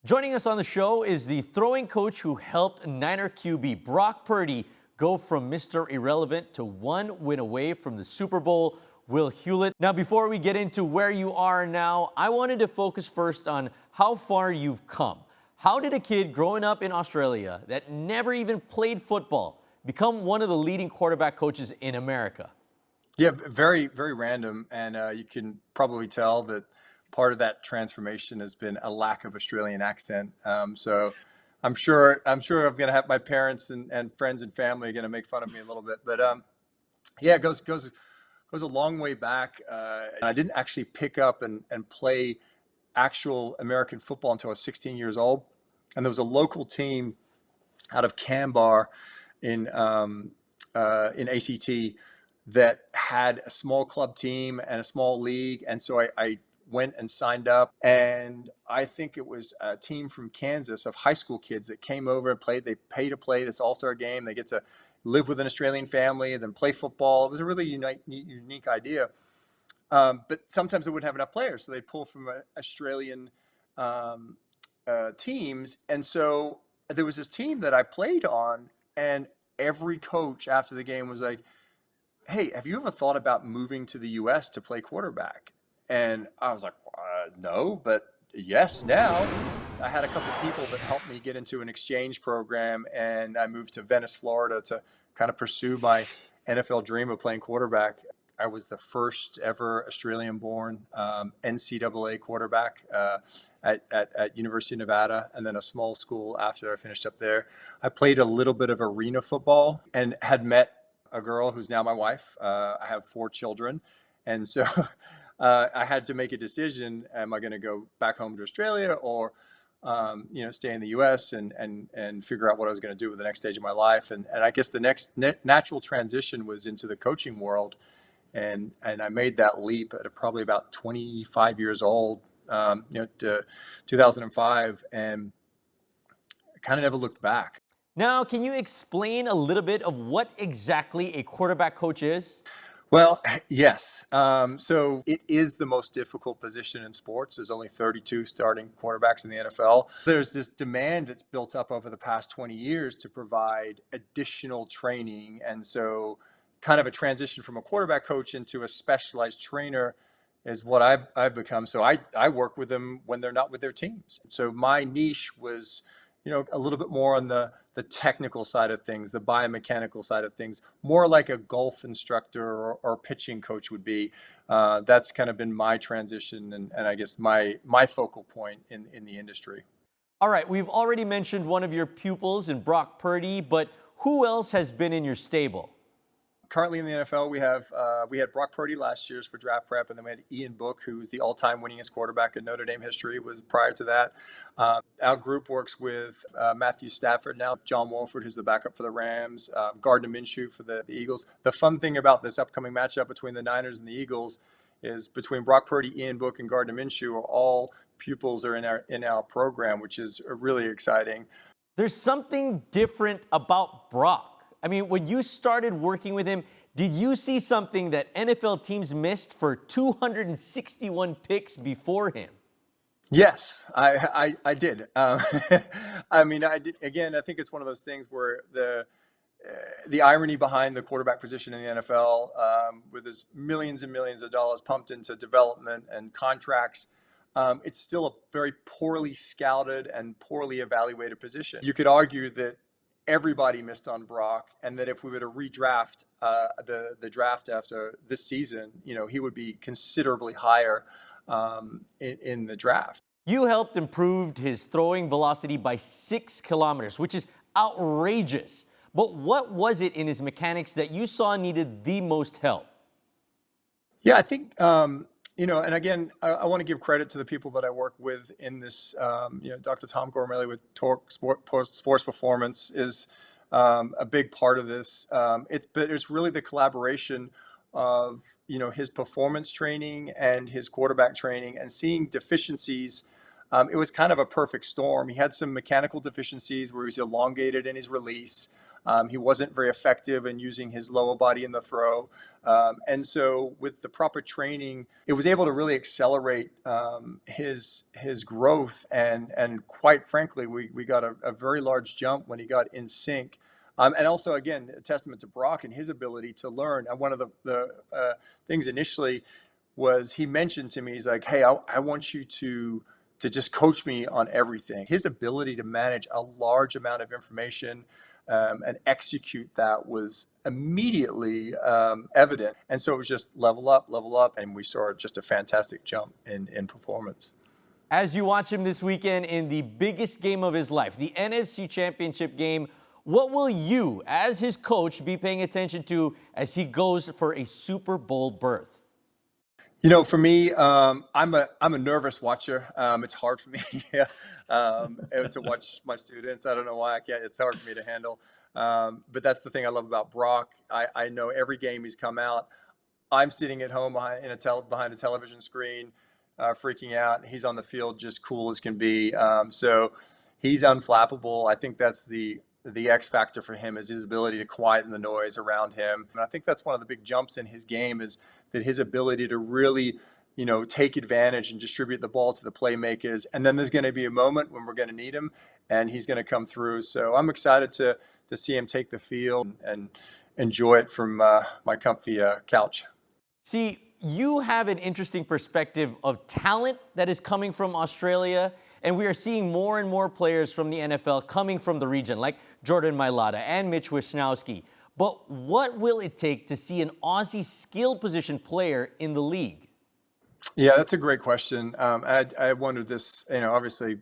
Joining us on the show is the throwing coach who helped Niner QB Brock Purdy go from Mr. Irrelevant to one win away from the Super Bowl, Will Hewlett. Now, before we get into where you are now, I wanted to focus first on how far you've come. How did a kid growing up in Australia that never even played football become one of the leading quarterback coaches in America? Yeah, very, very random. And you can probably tell that part of that transformation has been a lack of Australian accent. So I'm going to have my parents and friends and family going to make fun of me a little bit. But yeah, it goes a long way back. And I didn't actually pick up and play actual American football until I was 16 years old. And there was a local team out of Canberra in ACT that had a small club team and a small league. And so I went and signed up. And I think it was a team from Kansas of high school kids that came over and played. They pay to play this all-star game. They get to live with an Australian family and then play football. It was a really unique idea. But sometimes they wouldn't have enough players. So they'd pull from Australian teams. And so there was this team that I played on, and every coach after the game was like, "Hey, have you ever thought about moving to the US to play quarterback?" And I was like, no, but yes, now. I had a couple of people that helped me get into an exchange program, and I moved to Venice, Florida to kind of pursue my NFL dream of playing quarterback. I was the first ever Australian-born NCAA quarterback at University of Nevada, and then a small school after I finished up there. I played a little bit of arena football and had met a girl who's now my wife. I have 4 children. And so I had to make a decision. Am I going to go back home to Australia or, stay in the U.S. and figure out what I was going to do with the next stage of my life? And I guess the next natural transition was into the coaching world. And I made that leap at probably about 25 years old, to 2005, and kind of never looked back. Now, can you explain a little bit of what exactly a quarterback coach is? Well, yes. So it is the most difficult position in sports. There's only 32 starting quarterbacks in the NFL. There's this demand that's built up over the past 20 years to provide additional training. And so kind of a transition from a quarterback coach into a specialized trainer is what I've become. So I work with them when they're not with their teams. So my niche was, a little bit more on the technical side of things, the biomechanical side of things, more like a golf instructor or pitching coach would be. That's kind of been my transition and I guess my focal point in the industry. All right, we've already mentioned one of your pupils in Brock Purdy, but who else has been in your stable? Currently in the NFL, we had Brock Purdy last year's for draft prep, and then we had Ian Book, who's the all-time winningest quarterback in Notre Dame history, was prior to that. Our group works with Matthew Stafford now, John Wolford, who's the backup for the Rams, Gardner Minshew for the Eagles. The fun thing about this upcoming matchup between the Niners and the Eagles is between Brock Purdy, Ian Book, and Gardner Minshew are all pupils are in our program, which is really exciting. There's something different about Brock. I mean, when you started working with him, did you see something that NFL teams missed for 261 picks before him? Yes, I did. I mean, I did. Again, I think it's one of those things where the irony behind the quarterback position in the NFL, with this millions and millions of dollars pumped into development and contracts, it's still a very poorly scouted and poorly evaluated position. You could argue that everybody missed on Brock, and that if we were to redraft the draft after this season, he would be considerably higher in the draft. You helped improve his throwing velocity by 6 kilometers, which is outrageous. But what was it in his mechanics that you saw needed the most help? Yeah, I think, and again, I want to give credit to the people that I work with in this. Dr. Tom Gormley with Torque Sports Performance is a big part of this. But it's really the collaboration of, his performance training and his quarterback training, and seeing deficiencies. It was kind of a perfect storm. He had some mechanical deficiencies where he was elongated in his release. He wasn't very effective in using his lower body in the throw. And so with the proper training, it was able to really accelerate his growth. And quite frankly, we got a very large jump when he got in sync. And also, again, a testament to Brock and his ability to learn. And one of the things initially was he mentioned to me, he's like, hey, I want you to just coach me on everything. His ability to manage a large amount of information and execute that was immediately evident. And so it was just level up, and we saw just a fantastic jump in performance. As you watch him this weekend in the biggest game of his life, the NFC Championship game, what will you, as his coach, be paying attention to as he goes for a Super Bowl berth? You know, for me, I'm a nervous watcher. It's hard for me to watch my students. I don't know why I can't. It's hard for me to handle. But that's the thing I love about Brock. I know every game he's come out, I'm sitting at home behind a television screen, freaking out. He's on the field, just cool as can be. So he's unflappable. I think that's the X factor for him, is his ability to quieten the noise around him. And I think that's one of the big jumps in his game, is that his ability to really, take advantage and distribute the ball to the playmakers. And then there's going to be a moment when we're going to need him, and he's going to come through. So I'm excited to see him take the field and enjoy it from my comfy couch. See, you have an interesting perspective of talent that is coming from Australia, and we are seeing more and more players from the NFL coming from the region, like Jordan Mailata and Mitch Wisnowski. But what will it take to see an Aussie skill position player in the league? Yeah, that's a great question. I wondered this, obviously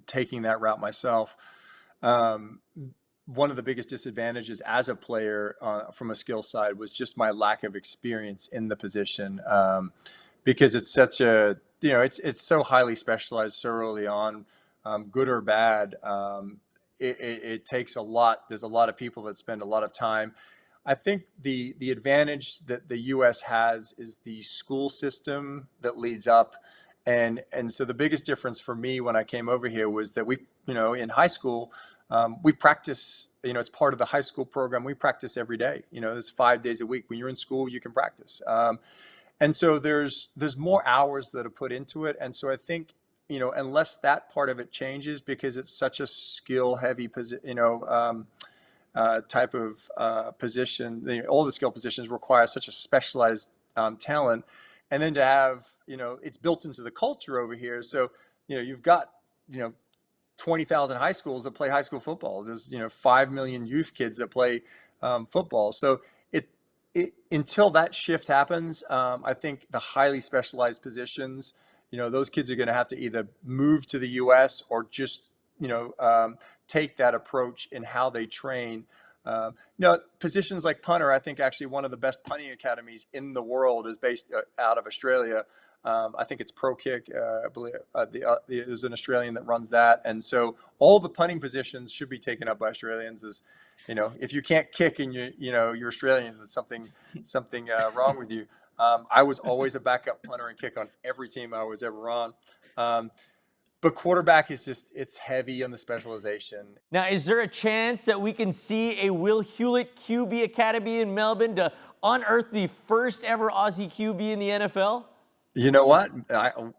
taking that route myself. One of the biggest disadvantages as a player from a skill side was just my lack of experience in the position, because it's such a, it's so highly specialized so early on, good or bad. It takes a lot. There's a lot of people that spend a lot of time. I think the advantage that the U.S. has is the school system that leads up. And so the biggest difference for me when I came over here was that we, in high school, we practice, it's part of the high school program. We practice every day. There's 5 days a week. When you're in school, you can practice. And so there's more hours that are put into it. And so I think, unless that part of it changes, because it's such a skill heavy type of position, all the skill positions require such a specialized talent. And then to have, it's built into the culture over here. So, you've got, 20,000 high schools that play high school football. There's, 5 million youth kids that play football. So until that shift happens, I think the highly specialized positions, those kids are going to have to either move to the U.S. or just, take that approach in how they train. Positions like punter, I think actually one of the best punting academies in the world is based out of Australia. I think it's Pro Kick. I believe there's an Australian that runs that. And so all the punting positions should be taken up by Australians. If you can't kick and you're Australian, there's something wrong with you. I was always a backup punter and kick on every team I was ever on. But quarterback is it's heavy on the specialization. Now, is there a chance that we can see a Will Hewlett QB Academy in Melbourne to unearth the first ever Aussie QB in the NFL? You know what?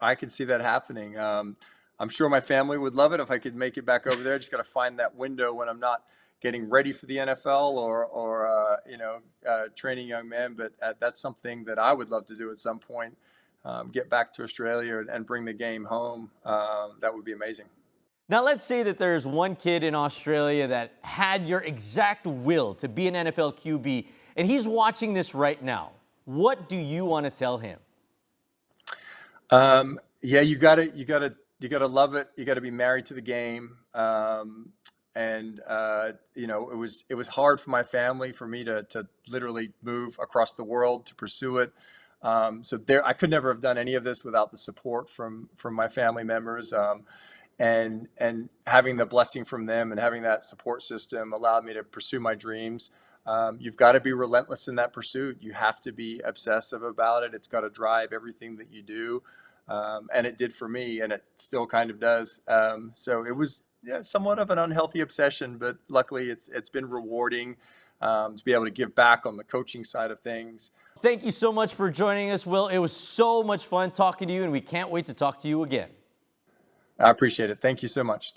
I could see that happening. I'm sure my family would love it if I could make it back over there. Just got to find that window when I'm not getting ready for the NFL or training young men. But that's something that I would love to do at some point. Get back to Australia and bring the game home. That would be amazing. Now, let's say that there's one kid in Australia that had your exact will to be an NFL QB, and he's watching this right now. What do you want to tell him? Yeah, you gotta love it. You gotta be married to the game. It was hard for my family, for me to literally move across the world to pursue it. I could never have done any of this without the support from my family members. And having the blessing from them and having that support system allowed me to pursue my dreams. You've got to be relentless in that pursuit. You have to be obsessive about it. It's got to drive everything that you do. And it did for me, and it still kind of does. So it was yeah, somewhat of an unhealthy obsession, but luckily it's been rewarding to be able to give back on the coaching side of things. Thank you so much for joining us, Will. It was so much fun talking to you, and we can't wait to talk to you again. I appreciate it. Thank you so much.